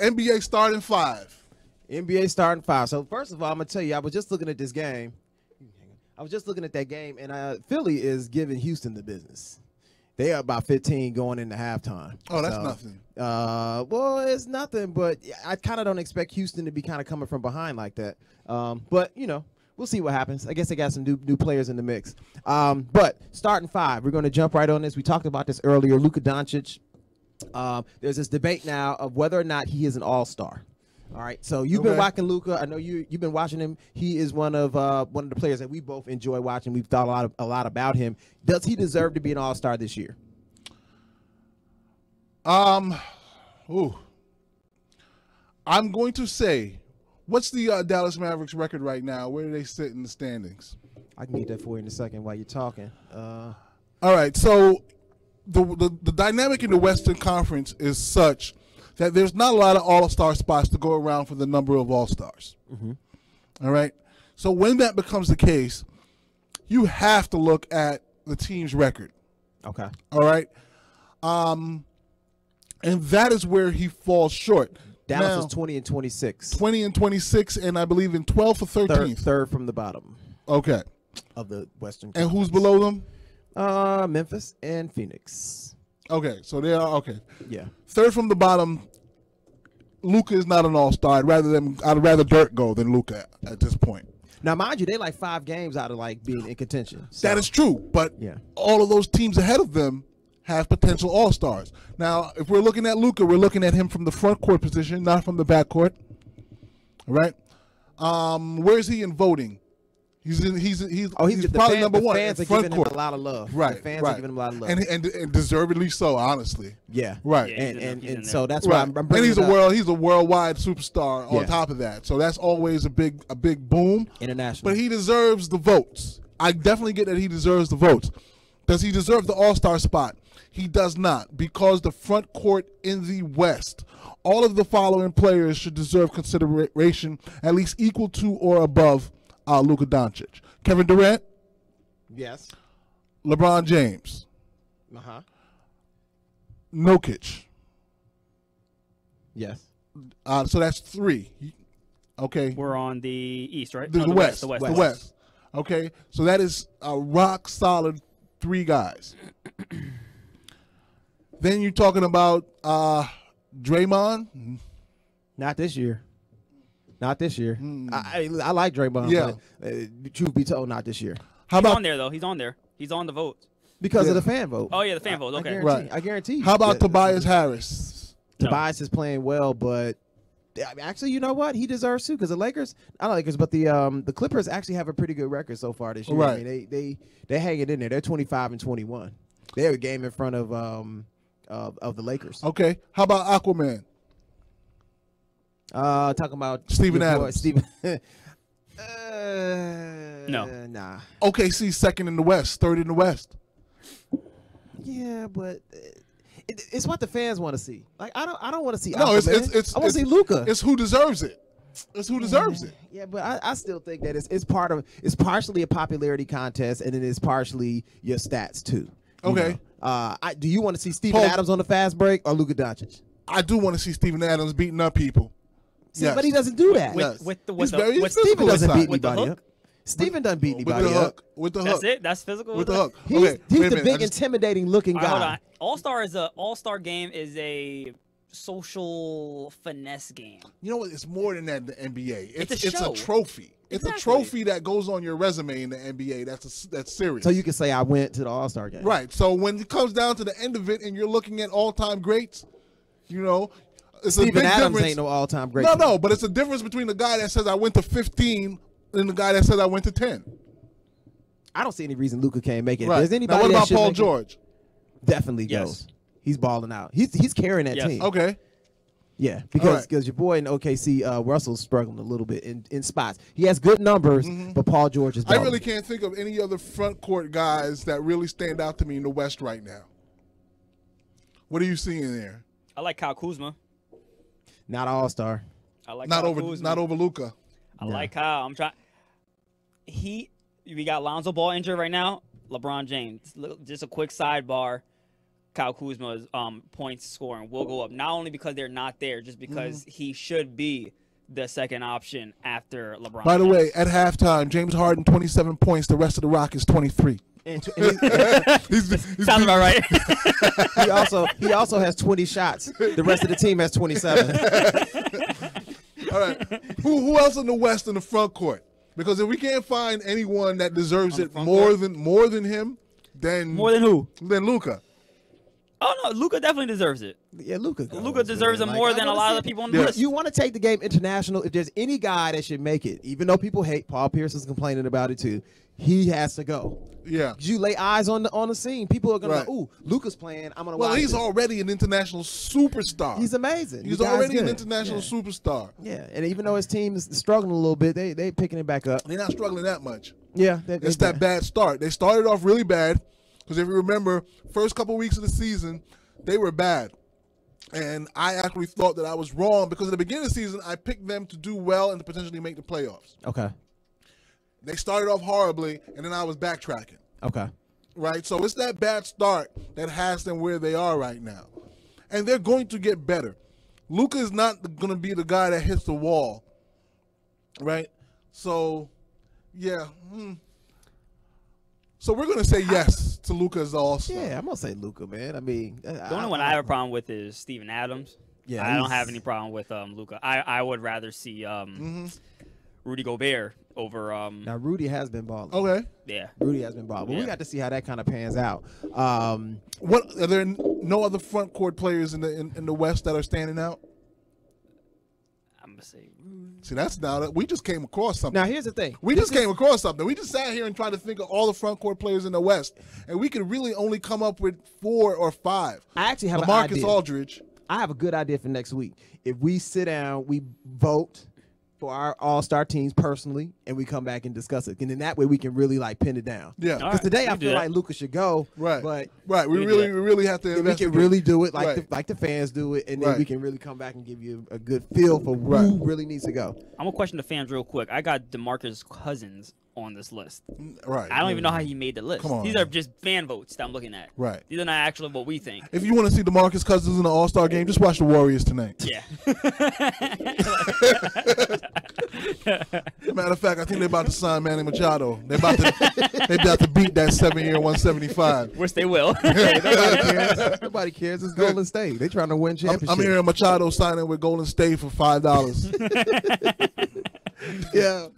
NBA starting five. NBA starting five. So first of all, I'm gonna tell you, I was just looking at this game. I was just looking at that game, and Philly is giving Houston the business. They are about 15 going into halftime. Oh, that's nothing. Well, it's nothing, but I kind of don't expect Houston to be kind of coming from behind like that. But you know, we'll see what happens. I guess they got some new players in the mix. But starting five, we're going to jump right on this. We talked about this earlier. Luka Doncic. There's this debate now of whether or not he is an all-star. All right, so you've been watching Luka. I know you've been watching him. He is one of the players that we both enjoy watching. We've thought a lot about him. Does he deserve to be an all-star this year? I'm going to say, what's the Dallas Mavericks record right now? Where do they sit in the standings? I can get that for you in a second while you're talking. All right, so the dynamic in the Western Conference is such that there's not a lot of all-star spots to go around for the number of all-stars. Mm-hmm. All right? So when that becomes the case, you have to look at the team's record. Okay. All right? And that is where he falls short. Dallas is 20 and 26. 20 and 26, and I believe in 12th or 13th. Third from the bottom. Okay. Of the Western And Conference. who's below them? Memphis and Phoenix. Okay, so they are okay. Yeah. Third from the bottom. Luka is not an all-star. I'd rather Dirk go than Luka at this point. Now, mind you, they like 5 games out of like being in contention. So. That is true, but all of those teams ahead of them have potential all-stars. Now, if we're looking at Luka, we're looking at him from the front court position, not from the back court. All right. Where is he in voting? He's probably number one. Fans are giving him a lot of love. Right. The fans are giving him a lot of love. And deservedly so, honestly. Yeah. Right. Yeah, and so that's why I'm bringing he's a worldwide superstar on top of that. So that's always a big boom. International. But he deserves the votes. I definitely get that he deserves the votes. Does he deserve the all-star spot? He does not, because the front court in the West, all of the following players should deserve consideration at least equal to or above Luka Doncic. Kevin Durant? Yes. LeBron James? Uh-huh. Jokic? Yes. So that's 3. Okay. We're on the East, right? The West. The West. Okay. So that is a rock-solid 3 guys. Then you're talking about Draymond? Not this year. Not this year. I like Draymond. Yeah. But, truth be told, not this year. He's on there, though. He's on there. He's on the vote. Because of the fan vote. Oh, yeah, the fan vote. Okay. I guarantee. How about Tobias Harris? Tobias is playing well, but actually, you know what? He deserves to, because the Lakers, not the Lakers, but the Clippers actually have a pretty good record so far this year. Right. I mean, they're hanging in there. They're 25 and 21. They're a game in front of the Lakers. Okay. How about Aquaman? Talking about Steven Adams. Steven. No. Nah. OKC second in the West, third in the West. Yeah, but it's what the fans want to see. Like I don't want to see. No, I want to see Luka. It's who deserves it. It's who deserves it. Yeah, but I still think that it's partially a popularity contest, and it is partially your stats too. Okay. Do you want to see Steven Adams on the fast break or Luka Doncic? I do want to see Steven Adams beating up people. See, but he doesn't do that. Steven doesn't beat anybody up. Steven doesn't beat anybody up. With the hook. That's it? That's physical? With the hook. He's the big, intimidating looking guy. Hold on. All-Star game is a social finesse game. You know what? It's more than that in the NBA. It's a trophy. It's a trophy that goes on your resume in the NBA. That's serious. So you can say I went to the All-Star game. Right. So when it comes down to the end of it and you're looking at all-time greats, you know, it's Steven a big Adams difference. ain't no all-time great. No, but it's a difference between the guy that says I went to 15 and the guy that says I went to 10. I don't see any reason Luka can't make it. Right. If there's anybody now, what about that Paul George? Definitely goes. He's balling out. He's carrying that team. Okay. Yeah, because your boy in OKC, Russell's struggling a little bit in spots. He has good numbers, but Paul George is balling. I really can't think of any other front court guys that really stand out to me in the West right now. What are you seeing there? I like Kyle Kuzma. Not an all-star. I like not Kyle over Kuzma. Not over Luka. I like Kyle. I'm trying. We got Lonzo Ball injured right now. LeBron James. Just a quick sidebar. Kyle Kuzma's points scoring will go up, not only because they're not there, just because he should be the second option after LeBron. By the way, at halftime, James Harden 27 points. The rest of the Rockets 23. And Sounds about right. he also has 20 shots. The rest of the team has 27. All right. Who else in the West in the front court? Because if we can't find anyone that deserves it more than him, then More than who? Than Luka. Oh no, Luka definitely deserves it. Yeah, Luka deserves it more than a lot of the people on the list. You want to take the game international. If there's any guy that should make it, even though people hate, Paul Pierce is complaining about it too, he has to go. Yeah. You lay eyes on the scene, people are gonna go, ooh, Luka's playing. I'm gonna watch. Well, he's this. already an international superstar. He's amazing. He's The guy's already an good. international superstar. Yeah, and even though his team is struggling a little bit, they picking it back up. They're not struggling that much. Yeah, It's that bad start. They started off really bad because if you remember, first couple weeks of the season, they were bad. And I actually thought that I was wrong because at the beginning of the season, I picked them to do well and to potentially make the playoffs. Okay. They started off horribly, and then I was backtracking. Okay. Right? So it's that bad start that has them where they are right now. And they're going to get better. Luka is not going to be the guy that hits the wall. Right? So, yeah. So we're going to say yes to Luka as the all-star. Yeah, I'm going to say Luka, man. I mean, The only one I have a problem with is Steven Adams. Yeah, I don't have any problem with Luka. I would rather see Rudy Gobert over. Now, Rudy has been balling. Okay. Yeah. Rudy has been balling. But we got to see how that kind of pans out. What are there no other front court players in the West that are standing out? I'm gonna say. See, that's now that we just came across something. Now, here's the thing. We just came across something. We just sat here and tried to think of all the front court players in the West, and we could really only come up with 4 or 5. I actually have an LaMarcus idea. Aldridge. I have a good idea for next week. If we sit down, we vote for our all-star teams personally, and we come back and discuss it. And then that way we can really like pin it down. Yeah. Because today I feel like Luka should go. Right. But We really have to. we can investigate. really do it like Right. like the fans do it, and then Right. we can really come back and give you a good feel for who really needs to go. I'm gonna question the fans real quick. I got DeMarcus Cousins on this list. Right. I don't even know how he made the list. Come on, These man. are just fan votes that I'm looking at. Right. These are not actually what we think. If you want to see DeMarcus Cousins in the All-Star game, just watch the Warriors tonight. Yeah. Matter of fact, I think they're about to sign Manny Machado. They're about to beat that 7-year 175. Which they will. Nobody cares. Nobody cares. It's Golden State. They trying to win championship. I'm hearing Machado signing with Golden State for $5. Yeah.